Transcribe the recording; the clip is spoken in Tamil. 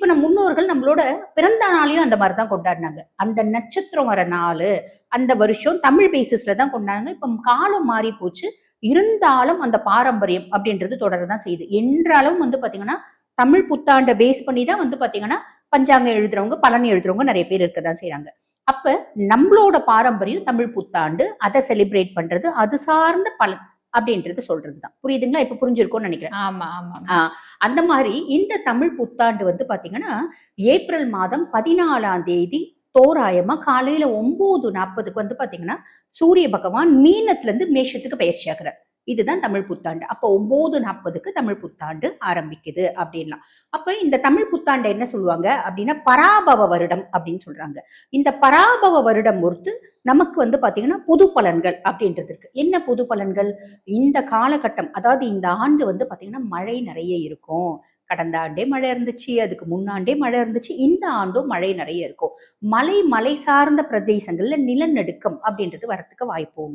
இப்ப நம் முன்னோர்கள் நம்மளோட பிறந்த நாளையும் அந்த மாதிரி தான் கொண்டாடினாங்க. அந்த நட்சத்திரம் வர நாளு, அந்த வருஷம் தமிழ் பேசிஸ்ல தான் கொண்டாடுனாங்க. இப்ப காலம் மாறி போச்சு. இருந்தாலும் அந்த பாரம்பரியம் அப்படின்றது தொடர தான் செய்யுது. என்றாலும் வந்து பாத்தீங்கன்னா, தமிழ் புத்தாண்ட பேஸ் பண்ணி தான் வந்து பாத்தீங்கன்னா, பஞ்சாங்கம் எழுதுறவங்க, பலன் எழுதுறவங்க நெறைய பேர் இருக்க தான் செய்றாங்க. அப்ப நம்மளோட பாரம்பரியம் தமிழ் புத்தாண்டு, அத செலிப்ரேட் பண்றது, அது சார்ந்த பலன் அப்படின்றது சொல்றது தான். புரியுதுங்களா? இப்ப புரிஞ்சிருக்கும்னு நெனைக்கிறேன். ஆமா, ஆமா. ஆ அந்த மாரி இந்த தமிழ் புத்தாண்டு வந்து பாத்தீங்கன்னா, ஏப்ரல் மாதம் 14ஆம் தேதி தோராயமா காலையில 9:40க்கு வந்து பாத்தீங்கன்னா, சூரிய பகவான் மீனத்திலிருந்து மேஷத்துக்கு பெயர்ச்சியாகுறார். இதுதான் தமிழ் புத்தாண்டு. அப்ப 9:40க்கு தமிழ் புத்தாண்டு ஆரம்பிக்குது அப்படின்லாம். அப்ப இந்த தமிழ் புத்தாண்ட என்ன சொல்லுவாங்க அப்படின்னா, பராபவ வருடம் அப்படின்னு சொல்றாங்க. இந்த பராபவ வருடம் பொறுத்து நமக்கு வந்து பாத்தீங்கன்னா, புது பலன்கள் அப்படின்றது இருக்கு. என்ன புது பலன்கள்? இந்த காலகட்டம், அதாவது இந்த ஆண்டு வந்து பாத்தீங்கன்னா, மழை நெறைய இருக்கும். கடந்த ஆண்டே மழை இருந்துச்சு. அதுக்கு முன்னாண்டே மழை இருந்துச்சு. இந்த ஆண்டும் மழை நெறைய இருக்கும். மலை சார்ந்த பிரதேசங்கள்ல நிலநடுக்கம் அப்படின்றது வரத்துக்கு வாய்ப்பு உண்டு.